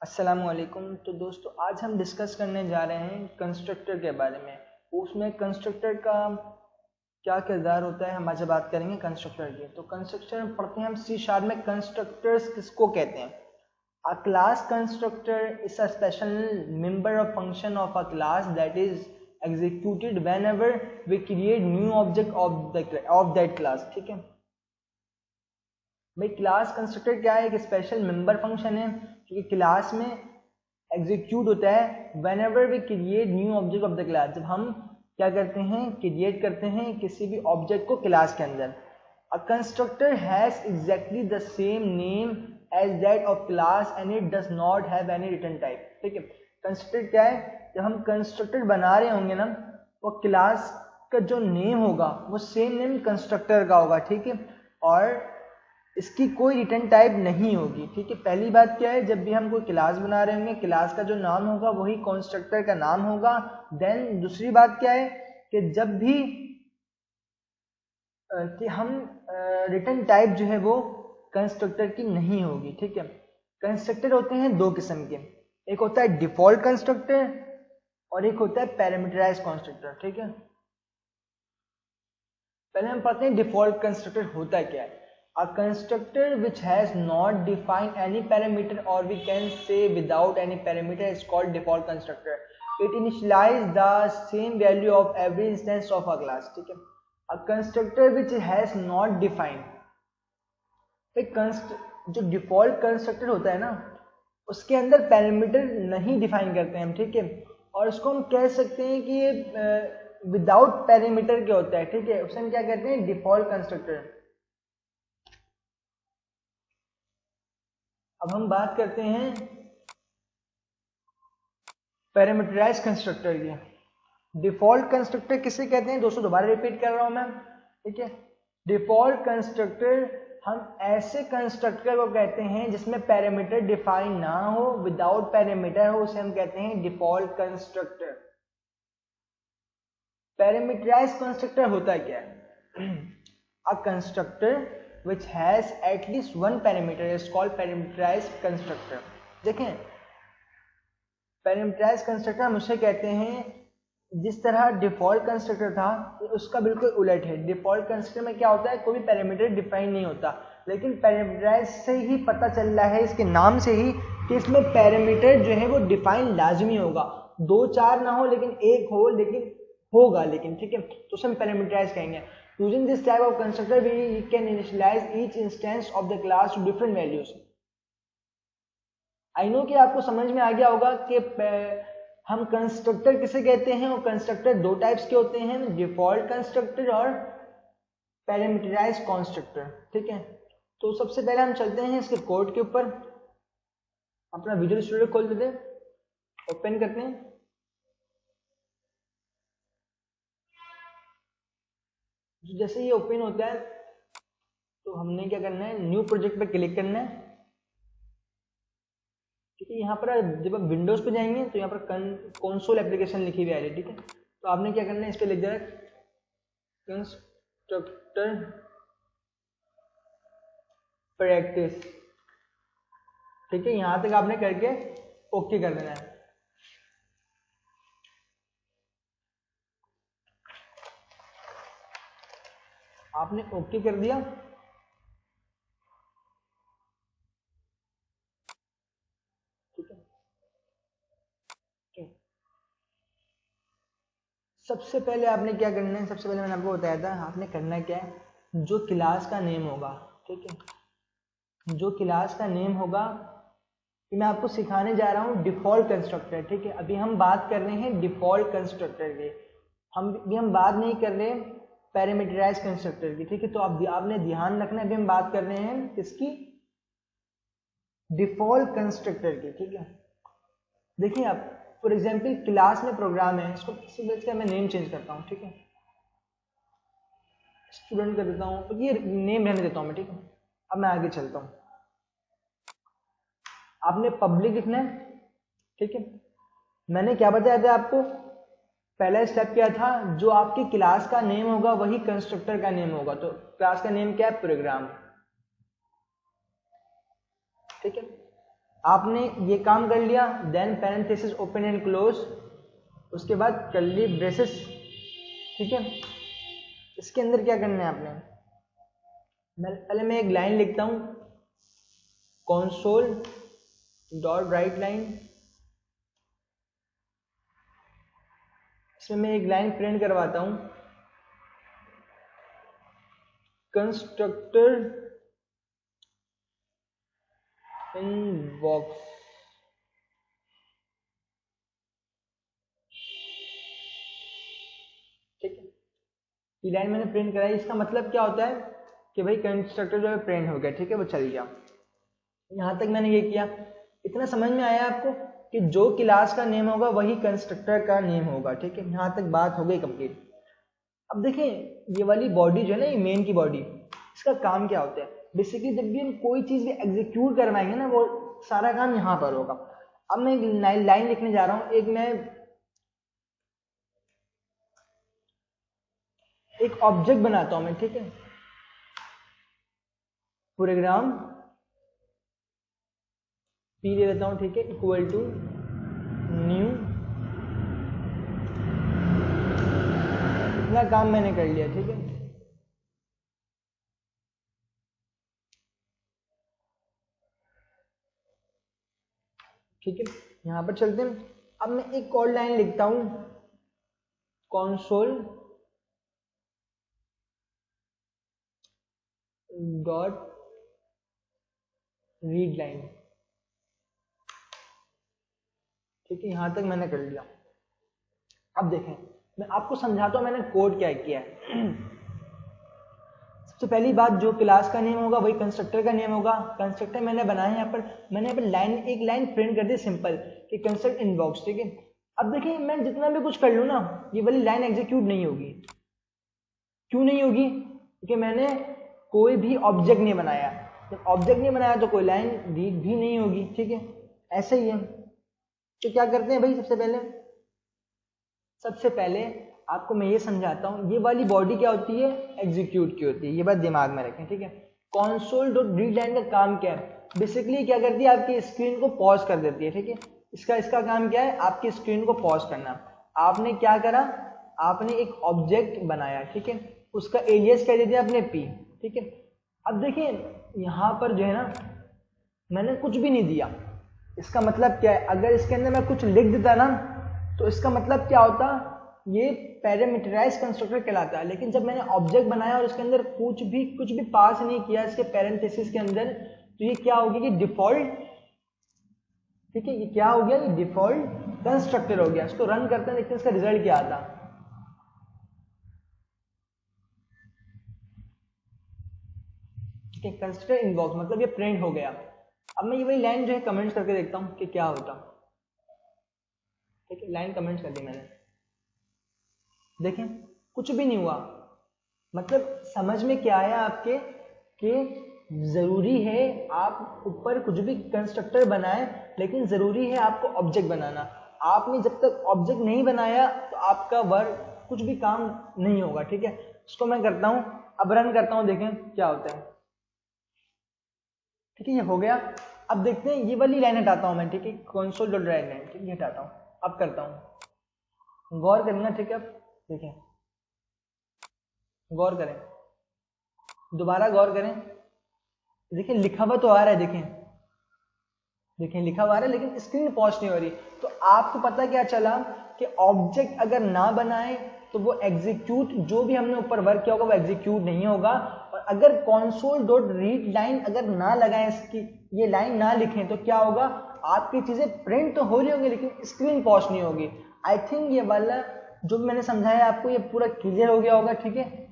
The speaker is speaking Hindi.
अस्सलामुअलैकुम। तो दोस्तों आज हम डिस्कस करने जा रहे हैं कंस्ट्रक्टर के बारे में। उसमें कंस्ट्रक्टर का क्या किरदार होता है हम आज बात करेंगे कंस्ट्रक्टर की। तो कंस्ट्रक्टर में पढ़ते हैं हम C# में कंस्ट्रक्टर्स किसको कहते हैं। A class constructor is a special member of function of a class that is executed whenever we create new object of that class. ठीक है भाई, क्लास कंस्ट्रक्टर क्या है? एक स्पेशल मेंबर फंक्शन है जो कि क्लास में एग्जीक्यूट होता है whenever we create new object of the class. जब हम क्या करते हैं, क्रिएट करते हैं किसी भी ऑब्जेक्ट को क्लास के अंदर। A constructor has exactly the same name as that of class and it does not have any return type. ठीक है, कंस्ट्रक्टर क्या है? जब हम कंस्ट्रक्टर बना रहे होंगे ना, वो क्लास का जो नेम होगा वो सेम नेम कंस्ट्रक्टर का होगा। ठीक है, और इसकी कोई रिटर्न टाइप नहीं होगी। ठीक है, पहली बात क्या है, जब भी हम कोई क्लास बना रहे होंगे क्लास का जो नाम होगा वही कंस्ट्रक्टर का नाम होगा। देन दूसरी बात क्या है कि जब भी कि हम रिटर्न टाइप जो है वो कंस्ट्रक्टर की नहीं होगी। ठीक है, कंस्ट्रक्टर होते हैं दो किस्म के, एक होता है डिफॉल्ट कंस्ट्रक्टर और एक होता है पैरामीटराइज्ड कंस्ट्रक्टर। ठीक है, पहले हम पढ़ते हैं डिफॉल्ट कंस्ट्रक्टर होता क्या है। A constructor which has not defined any parameter, or we can say without any parameter, is called default constructor. It initializes the same value of every instance of a class. ठीक है, a constructor which has not defined, जो डिफॉल्ट कंस्ट्रक्टर होता है ना उसके अंदर पैरामीटर नहीं डिफाइन करते हैं हम। ठीक है, और उसको हम कह सकते हैं कि ये विदाउट पैरामीटर क्या होता है। ठीक है, उसे हम क्या कहते हैं, डिफॉल्ट कंस्ट्रक्टर। अब हम बात करते हैं पैरामीटराइज्ड कंस्ट्रक्टर की। डिफॉल्ट कंस्ट्रक्टर किसे कहते हैं दोस्तों, दोबारा रिपीट कर रहा हूं मैं। ठीक है, डिफॉल्ट कंस्ट्रक्टर हम ऐसे कंस्ट्रक्टर को कहते हैं जिसमें पैरामीटर डिफाइन ना हो, विदाउट पैरामीटर हो, उसे हम कहते हैं डिफॉल्ट कंस्ट्रक्टर। पैरामीटराइज्ड कंस्ट्रक्टर होता क्या है? अ constructor which has at least one parameter is called parameterized constructor। देखें, पैरामीटराइज्ड कंस्ट्रक्टर हम उसे कहते हैं जिस तरह डिफॉल्ट कंस्ट्रक्टर था उसका बिल्कुल उलट है। डिफॉल्ट कंस्ट्रक्टर में क्या होता है, कोई भी पैरामीटर डिफाइन नहीं होता, लेकिन पैरामीटराइज्ड से ही पता चल रहा है इसके नाम से ही कि इसमें पैरामीटर जो है वो डिफाइन लाजमी होगा, दो चार ना हो लेकिन एक हो, लेकिन होगा लेकिन। ठीक है, तो उसे हम पैरामीटराइज्ड कहेंगे। Using this type of constructor, we can initialize each instance of the class to different values। I know कि आपको समझ में आ गया होगा कि हम कंस्ट्रक्टर किसे कहते हैं, और कंस्ट्रक्टर दो टाइप्स के होते हैं, डिफॉल्ट कंस्ट्रक्टर और पैरामीटराइज्ड कंस्ट्रक्टर। ठीक है, तो सबसे पहले हम चलते हैं इसके कोड के ऊपर। अपना विजुअल स्टूडियो खोल देते हैं, ओपन करते हैं। जैसे ये ओपन होता है तो हमने क्या करना है, न्यू प्रोजेक्ट पे क्लिक करना है। ठीक है, यहाँ पर जब आप विंडोज पे जाएंगे तो यहाँ पर कंसोल एप्लीकेशन लिखी हुई आ रही है। ठीक है, तो आपने क्या करना है, इस पे लिख देना कंस्ट्रक्टर प्रैक्टिस। ठीक है, यहाँ तक आपने करके ओके कर देना है। आपने ओके कर दिया, ठीक है। सबसे पहले आपने क्या करना है, सबसे पहले मैंने आपको बताया था आपने करना क्या है, जो क्लास का नेम होगा, ठीक है, जो क्लास का नेम होगा कि मैं आपको सिखाने जा रहा हूँ डिफॉल्ट कंस्ट्रक्टर। ठीक है, अभी हम बात कर रहे हैं डिफॉल्ट कंस्ट्रक्टर की, हम बात नहीं कर रहे पैरामीटराइज्ड कंस्ट्रक्टर की। ठीक है, तो आपने ध्यान रखना है, अभी हम बात कर रहे हैं किसकी, डिफॉल्ट कंस्ट्रक्टर की। ठीक है, देखिए आप फॉर एग्जाम्पल क्लास में प्रोग्राम है, इसको किसी मैं नेम चेंज करता हूँ। ठीक है, स्टूडेंट कर देता हूँ, तो ये नेम रहने देता हूँ मैं। ठीक है, अब मैं आगे चलता हूँ। आपने पब्लिक लिखना है। ठीक है, मैंने क्या बताया था आपको, पहला स्टेप क्या था, जो आपकी क्लास का नेम होगा वही कंस्ट्रक्टर का नेम होगा। तो क्लास का नेम क्या है, प्रोग्राम। ठीक है, आपने ये काम कर लिया, then parenthesis open and close, उसके बाद कर्ली ब्रेसेस, ठीक है। इसके अंदर क्या करना है आपने, पहले मैं एक लाइन लिखता हूं, कंसोल डॉट राइट लाइन, इसमें मैं एक लाइन प्रिंट करवाता हूं, कंस्ट्रक्टर इनबॉक्स, ठीक है। ये लाइन मैंने प्रिंट कराई, इसका मतलब क्या होता है कि भाई कंस्ट्रक्टर जो है प्रिंट हो गया, ठीक है, वो चल गया। यहां तक मैंने ये किया, इतना समझ में आया आपको कि जो क्लास का नेम होगा वही कंस्ट्रक्टर का नेम होगा, ठीक है। यहां तक बात हो गई कंप्लीट। अब देखें ये वाली बॉडी जो है ना, ये मेन की बॉडी, इसका काम क्या होता है, बेसिकली जब भी हम कोई चीज भी एग्जीक्यूट करवाएंगे ना, वो सारा काम यहाँ पर होगा। अब मैं एक लाइन लिखने जा रहा हूं, एक ऑब्जेक्ट बनाता हूं मैं, ठीक है, प्रोग्राम पी ले लेता हूं, ठीक है, इक्वल टू न्यू, इतना काम मैंने कर लिया, ठीक है। ठीक है, यहां पर चलते हैं। अब मैं एक और लाइन लिखता हूं, कंसोल डॉट रीड लाइन, ठीक है, यहां तक मैंने कर लिया। अब देखें मैं आपको समझाता हूं मैंने कोड क्या किया है। सबसे पहली बात, जो क्लास का नेम होगा वही कंस्ट्रक्टर का नेम होगा। कंस्ट्रक्टर मैंने बनाया है यहाँ पर, मैंने यहाँ पर एक लाइन प्रिंट कर दी सिंपल कि कंस्ट्रक्ट इनबॉक्स, ठीक है। अब देखिए मैं जितना भी कुछ कर लूँ ना, ये वाली लाइन एग्जीक्यूट नहीं होगी। क्यों नहीं होगी? क्योंकि मैंने कोई भी ऑब्जेक्ट नहीं बनाया। जब ऑब्जेक्ट नहीं बनाया तो कोई लाइन रीड भी नहीं होगी, ठीक है, ऐसे ही है। तो क्या करते हैं भाई, सबसे पहले आपको मैं ये समझाता हूँ, ये वाली बॉडी क्या होती है, एग्जीक्यूट की होती है, ये बात दिमाग में रखें, ठीक है। कंसोल डॉट रीड लाइन का काम क्या है, बेसिकली क्या करती है, आपकी स्क्रीन को पॉज कर देती है, ठीक है। इसका काम क्या है, आपकी स्क्रीन को पॉज करना। आपने क्या करा, आपने एक ऑब्जेक्ट बनाया, ठीक है, उसका एलियस कह दीजिए आपने पी, ठीक है। अब देखिए यहाँ पर जो है ना, मैंने कुछ भी नहीं दिया। इसका मतलब क्या है, अगर इसके अंदर मैं कुछ लिख देता ना, तो इसका मतलब क्या होता, ये पैरामीटराइज कंस्ट्रक्टर कहलाता है। लेकिन जब मैंने ऑब्जेक्ट बनाया और इसके अंदर कुछ भी पास नहीं किया इसके पैरेंथेसिस के अंदर, तो ये क्या हो गया, ये डिफॉल्ट, ठीक है, ये क्या हो गया, ये डिफॉल्ट कंस्ट्रक्टर हो गया। इसको रन करते हैं, देखते हैं इसका रिजल्ट क्या आता। ठीक है, कंस्ट्रक्टर इनबॉक्स मतलब ये प्रिंट हो गया। अब मैं ये वही लाइन जो है कमेंट्स करके देखता हूं कि क्या होता। ठीक है, लाइन कमेंट्स कर दी मैंने, देखें कुछ भी नहीं हुआ। मतलब समझ में क्या आया आपके कि जरूरी है आप ऊपर कुछ भी कंस्ट्रक्टर बनाएं, लेकिन जरूरी है आपको ऑब्जेक्ट बनाना। आपने जब तक ऑब्जेक्ट नहीं बनाया तो आपका वर्क कुछ भी काम नहीं होगा, ठीक है। इसको मैं करता हूं, अब रन करता हूं, देखें क्या होता है। ठीक है, ये हो गया। अब देखते हैं, ये वाली लाइन हटाता हूं मैं, ठीक है, कंसोल डॉट राइट लाइन, ठीक है, हटाता हूं। अब करता हूं, गौर करना, ठीक है। अब देखें, गौर करें, दोबारा गौर करें, देखिए लिखा हुआ तो आ रहा है, देखें लिखा हुआ आ रहा है, लेकिन स्क्रीन पॉज नहीं हो रही। तो आपको पता क्या चला कि ऑब्जेक्ट अगर ना बनाए तो वो एग्जीक्यूट, जो भी हमने ऊपर वर्क किया होगा वो एग्जीक्यूट नहीं होगा। और अगर कंसोल डॉट रीड लाइन अगर ना लगाएं, इसकी ये लाइन ना लिखें, तो क्या होगा, आपकी चीजें प्रिंट तो हो रही होंगी लेकिन स्क्रीन पॉज नहीं होगी। आई थिंक ये वाला जो मैंने समझाया आपको ये पूरा क्लियर हो गया होगा, ठीक है।